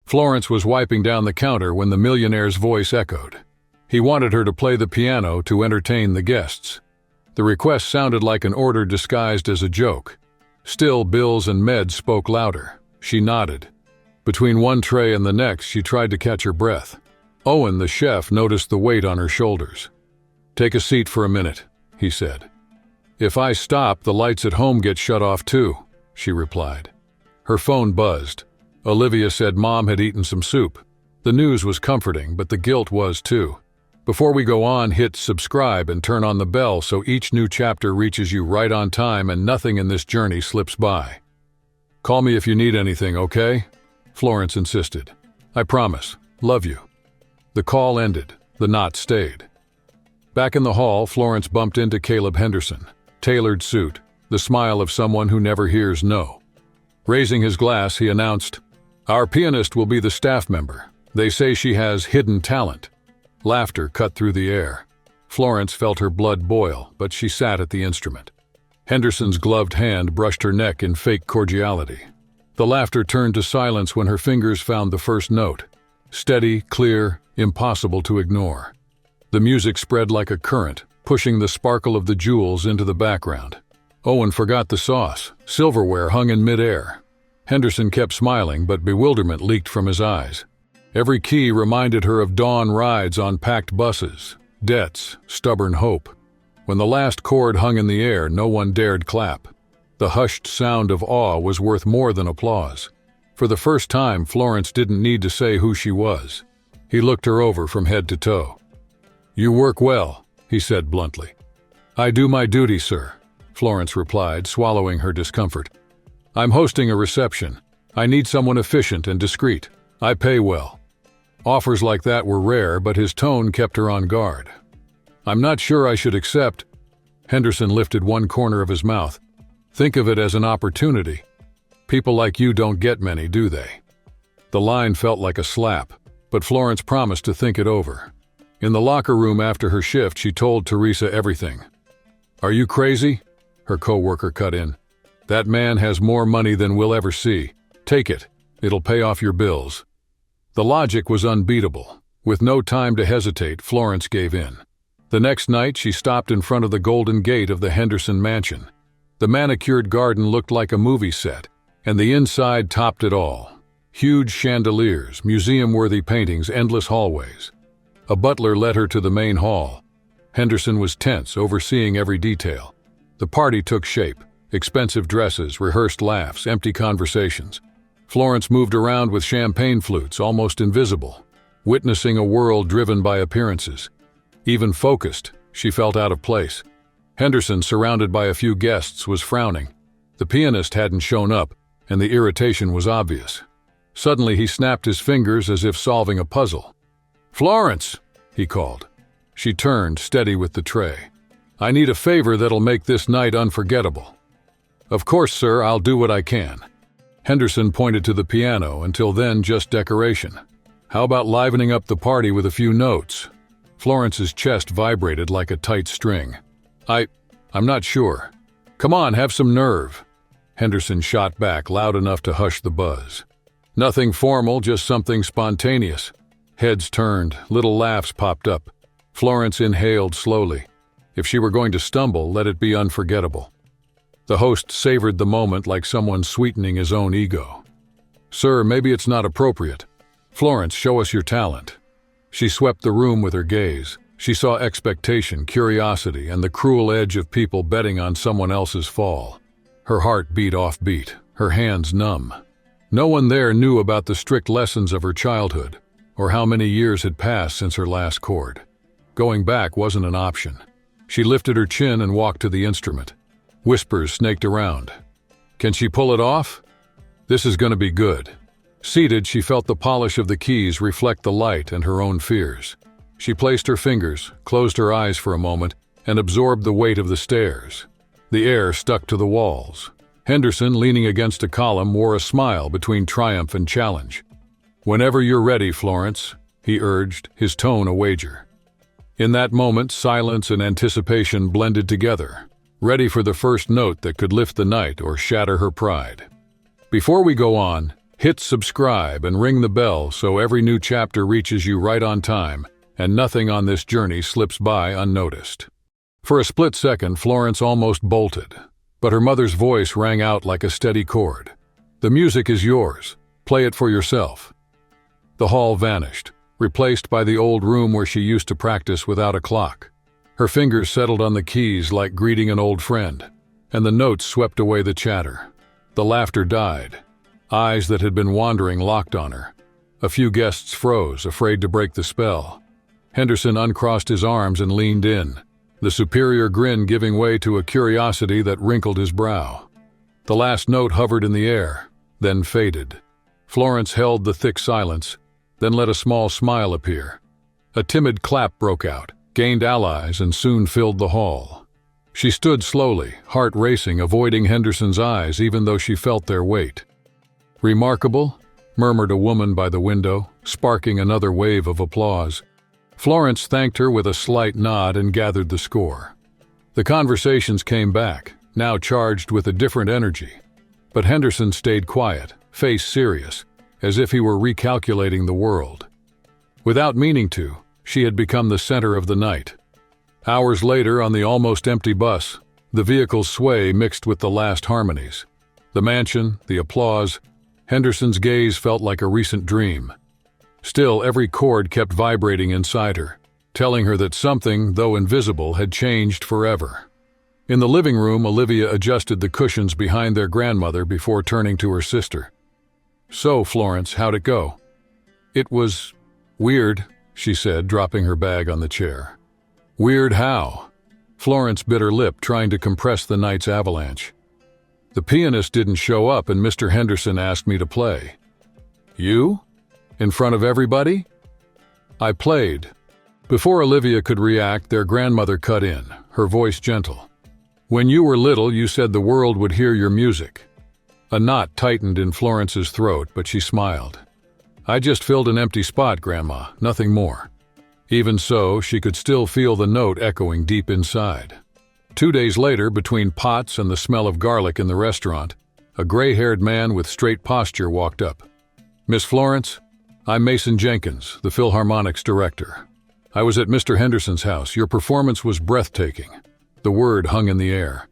Florence was wiping down the counter when the millionaire's voice echoed. He wanted her to play the piano to entertain the guests. The request sounded like an order disguised as a joke. Still, bills and meds spoke louder. She nodded. Between one tray and the next, she tried to catch her breath. Owen, the chef, noticed the weight on her shoulders. "Take a seat for a minute," he said. "If I stop, the lights at home get shut off too," she replied. Her phone buzzed. Olivia said Mom had eaten some soup. The news was comforting, but the guilt was too. Before we go on, hit subscribe and turn on the bell so each new chapter reaches you right on time and nothing in this journey slips by. "Call me if you need anything, okay?" Florence insisted. "I promise. Love you." The call ended. The knot stayed. Back in the hall, Florence bumped into Caleb Henderson. Tailored suit, the smile of someone who never hears no. Raising his glass, he announced, "Our pianist will be the staff member. They say she has hidden talent." Laughter cut through the air. Florence felt her blood boil, but she sat at the instrument. Henderson's gloved hand brushed her neck in fake cordiality. The laughter turned to silence when her fingers found the first note. Steady, clear, impossible to ignore. The music spread like a current, pushing the sparkle of the jewels into the background. Owen forgot the sauce. Silverware hung in midair. Henderson kept smiling, but bewilderment leaked from his eyes. Every key reminded her of dawn rides on packed buses, debts, stubborn hope. When the last chord hung in the air, no one dared clap. The hushed sound of awe was worth more than applause. For the first time, Florence didn't need to say who she was. He looked her over from head to toe. "You work well," he said bluntly. "I do my duty, sir," Florence replied, swallowing her discomfort. "I'm hosting a reception. I need someone efficient and discreet. I pay well." Offers like that were rare, but his tone kept her on guard. "I'm not sure I should accept." Henderson lifted one corner of his mouth. "Think of it as an opportunity. People like you don't get many, do they?" The line felt like a slap, but Florence promised to think it over. In the locker room after her shift, she told Teresa everything. "Are you crazy?" her co-worker cut in. "That man has more money than we'll ever see. Take it. It'll pay off your bills." The logic was unbeatable. With no time to hesitate, Florence gave in. The next night, she stopped in front of the golden gate of the Henderson mansion. The manicured garden looked like a movie set, and the inside topped it all. Huge chandeliers, museum-worthy paintings, endless hallways. A butler led her to the main hall. Henderson was tense, overseeing every detail. The party took shape. Expensive dresses, rehearsed laughs, empty conversations. Florence moved around with champagne flutes, almost invisible, witnessing a world driven by appearances. Even focused, she felt out of place. Henderson, surrounded by a few guests, was frowning. The pianist hadn't shown up, and the irritation was obvious. Suddenly, he snapped his fingers as if solving a puzzle. "Florence!" he called. She turned, steady with the tray. "I need a favor that'll make this night unforgettable." "Of course, sir, I'll do what I can." Henderson pointed to the piano, until then just decoration. "How about livening up the party with a few notes?" Florence's chest vibrated like a tight string. I'm not sure." "Come on, have some nerve." Henderson shot back, loud enough to hush the buzz. "Nothing formal, just something spontaneous." Heads turned, little laughs popped up. Florence inhaled slowly. If she were going to stumble, let it be unforgettable. The host savored the moment like someone sweetening his own ego. "Sir, maybe it's not appropriate. Florence, show us your talent." She swept the room with her gaze. She saw expectation, curiosity, and the cruel edge of people betting on someone else's fall. Her heart beat offbeat, her hands numb. No one there knew about the strict lessons of her childhood, or how many years had passed since her last chord. Going back wasn't an option. She lifted her chin and walked to the instrument. Whispers snaked around. Can she pull it off? This is going to be good. Seated, she felt the polish of the keys reflect the light and her own fears. She placed her fingers, closed her eyes for a moment, and absorbed the weight of the stairs. The air stuck to the walls. Henderson, leaning against a column, wore a smile between triumph and challenge. "Whenever you're ready, Florence," he urged, his tone a wager. In that moment, silence and anticipation blended together, ready for the first note that could lift the night or shatter her pride. "Before we go on," Hit subscribe and ring the bell so every new chapter reaches you right on time and nothing on this journey slips by unnoticed. For a split second, Florence almost bolted, but her mother's voice rang out like a steady chord. "The music is yours. Play it for yourself." The hall vanished, replaced by the old room where she used to practice without a clock. Her fingers settled on the keys like greeting an old friend, and the notes swept away the chatter. The laughter died. Eyes that had been wandering locked on her. A few guests froze, afraid to break the spell. Henderson uncrossed his arms and leaned in, the superior grin giving way to a curiosity that wrinkled his brow. The last note hovered in the air, then faded. Florence held the thick silence, then let a small smile appear. A timid clap broke out, gained allies, and soon filled the hall. She stood slowly, heart racing, avoiding Henderson's eyes even though she felt their weight. "Remarkable," murmured a woman by the window, sparking another wave of applause. Florence thanked her with a slight nod and gathered the score. The conversations came back, now charged with a different energy. But Henderson stayed quiet, face serious, as if he were recalculating the world. Without meaning to, she had become the center of the night. Hours later, on the almost empty bus, the vehicle's sway mixed with the last harmonies. The mansion, the applause, Henderson's gaze felt like a recent dream. Still, every chord kept vibrating inside her, telling her that something, though invisible, had changed forever. In the living room, Olivia adjusted the cushions behind their grandmother before turning to her sister. "So, Florence, how'd it go?" "It was weird," she said, dropping her bag on the chair. "Weird how?" Florence bit her lip, trying to compress the night's avalanche. "The pianist didn't show up and Mr. Henderson asked me to play." "You? In front of everybody?" "I played." Before Olivia could react, their grandmother cut in, her voice gentle. "When you were little, you said the world would hear your music." A knot tightened in Florence's throat, but she smiled. "I just filled an empty spot, Grandma, nothing more." Even so, she could still feel the note echoing deep inside. 2 days later, between pots and the smell of garlic in the restaurant, a gray-haired man with straight posture walked up. "Miss Florence, I'm Mason Jenkins, the Philharmonic's director. I was at Mr. Henderson's house. Your performance was breathtaking." The word hung in the air.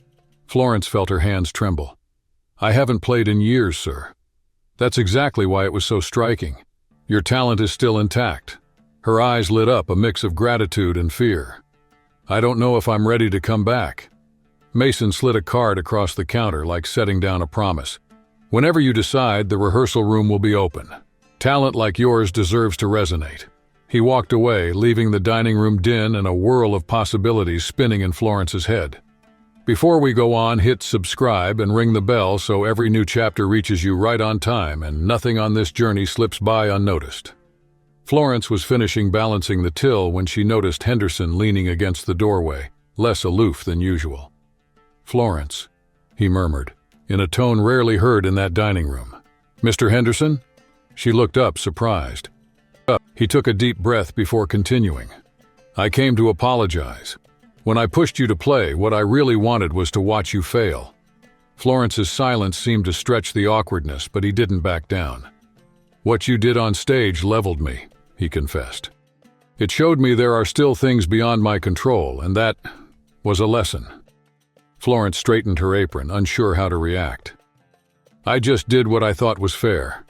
Florence felt her hands tremble. "I haven't played in years, sir." "That's exactly why it was so striking. Your talent is still intact." Her eyes lit up, a mix of gratitude and fear. "I don't know if I'm ready to come back." Mason slid a card across the counter like setting down a promise. "Whenever you decide, the rehearsal room will be open. Talent like yours deserves to resonate." He walked away, leaving the dining room din and a whirl of possibilities spinning in Florence's head. Before we go on, hit subscribe and ring the bell so every new chapter reaches you right on time and nothing on this journey slips by unnoticed. Florence was finishing balancing the till when she noticed Henderson leaning against the doorway, less aloof than usual. "Florence," he murmured, in a tone rarely heard in that dining room. "Mr. Henderson?" She looked up, surprised. He took a deep breath before continuing. "I came to apologize. When I pushed you to play, what I really wanted was to watch you fail." Florence's silence seemed to stretch the awkwardness, but he didn't back down. "What you did on stage leveled me," he confessed. "It showed me there are still things beyond my control, and that was a lesson." Florence straightened her apron, unsure how to react. "I just did what I thought was fair."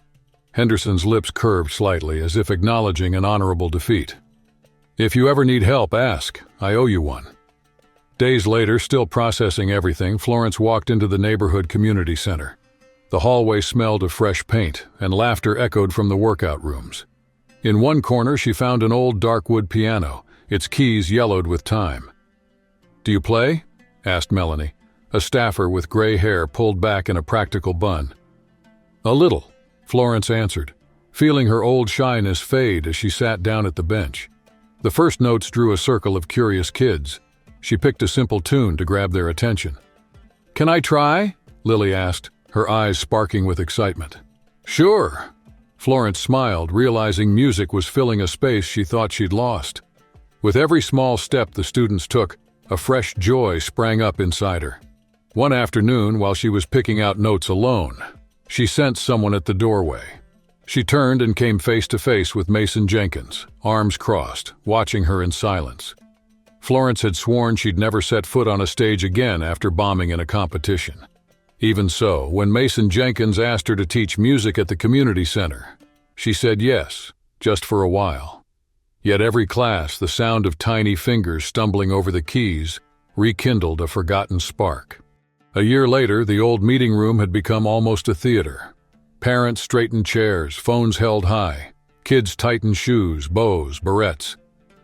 Henderson's lips curved slightly, as if acknowledging an honorable defeat. "If you ever need help, ask. I owe you one." Days later, still processing everything, Florence walked into the neighborhood community center. The hallway smelled of fresh paint, and laughter echoed from the workout rooms. In one corner, she found an old dark wood piano, its keys yellowed with time. "Do you play?" asked Melanie, a staffer with gray hair pulled back in a practical bun. "A little," Florence answered, feeling her old shyness fade as she sat down at the bench. The first notes drew a circle of curious kids. She picked a simple tune to grab their attention. "Can I try?" Lily asked, her eyes sparking with excitement. "Sure." Florence smiled, realizing music was filling a space she thought she'd lost. With every small step the students took, a fresh joy sprang up inside her. One afternoon, while she was picking out notes alone, She sensed someone at the doorway. She turned and came face to face with Mason Jenkins, arms crossed, watching her in silence. Florence had sworn she'd never set foot on a stage again after bombing in a competition. Even so, when Mason Jenkins asked her to teach music at the community center, she said yes, just for a while. Yet every class, the sound of tiny fingers stumbling over the keys, rekindled a forgotten spark. A year later, the old meeting room had become almost a theater. Parents straightened chairs, phones held high, kids tightened shoes, bows, barrettes.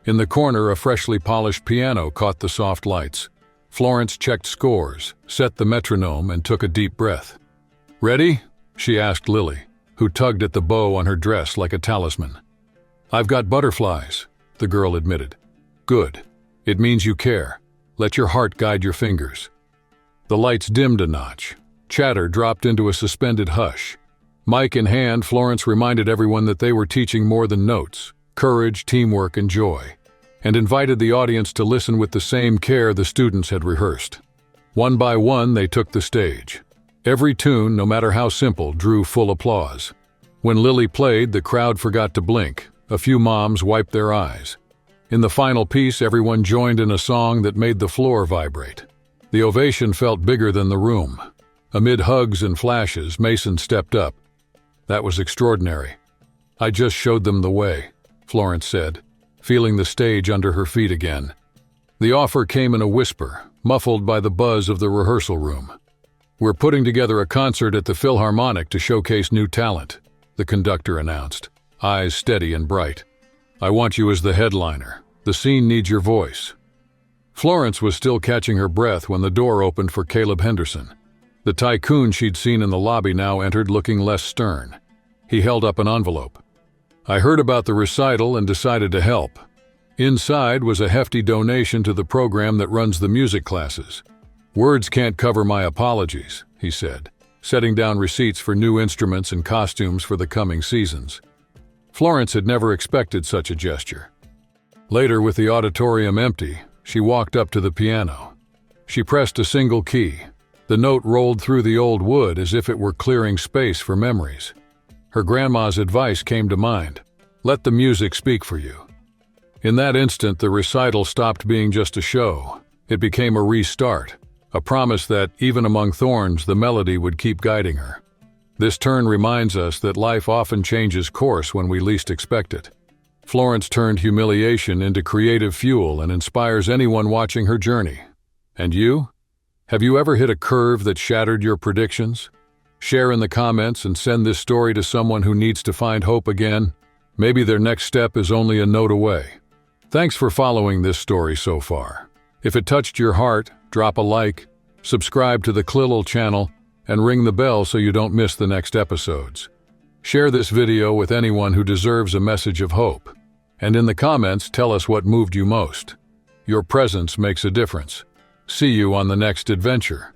In the corner, a freshly polished piano caught the soft lights. Florence checked scores, set the metronome, and took a deep breath. "Ready?" she asked Lily, who tugged at the bow on her dress like a talisman. "I've got butterflies," the girl admitted. "Good. It means you care. Let your heart guide your fingers." The lights dimmed a notch. Chatter dropped into a suspended hush. Mic in hand, Florence reminded everyone that they were teaching more than notes: courage, teamwork, and joy, and invited the audience to listen with the same care the students had rehearsed. One by one, they took the stage. Every tune, no matter how simple, drew full applause. When Lily played, the crowd forgot to blink. A few moms wiped their eyes. In the final piece, everyone joined in a song that made the floor vibrate. The ovation felt bigger than the room. Amid hugs and flashes, Mason stepped up. "That was extraordinary. I just showed them the way," Florence said, feeling the stage under her feet again. The offer came in a whisper, muffled by the buzz of the rehearsal room. "We're putting together a concert at the Philharmonic to showcase new talent," the conductor announced, eyes steady and bright. "I want you as the headliner. The scene needs your voice." Florence was still catching her breath when the door opened for Caleb Henderson. The tycoon she'd seen in the lobby now entered, looking less stern. He held up an envelope. "I heard about the recital and decided to help." Inside was a hefty donation to the program that runs the music classes. "Words can't cover my apologies," he said, setting down receipts for new instruments and costumes for the coming seasons. Florence had never expected such a gesture. Later, with the auditorium empty, she walked up to the piano. She pressed a single key. The note rolled through the old wood as if it were clearing space for memories. Her grandma's advice came to mind: "Let the music speak for you." In that instant, the recital stopped being just a show. It became a restart, a promise that, even among thorns, the melody would keep guiding her. This turn reminds us that life often changes course when we least expect it. Florence turned humiliation into creative fuel and inspires anyone watching her journey. And you? Have you ever hit a curve that shattered your predictions? Share in the comments and send this story to someone who needs to find hope again. Maybe their next step is only a note away. Thanks for following this story so far. If it touched your heart, drop a like, subscribe to the Clillal channel, and ring the bell so you don't miss the next episodes. Share this video with anyone who deserves a message of hope. And in the comments, tell us what moved you most. Your presence makes a difference. See you on the next adventure.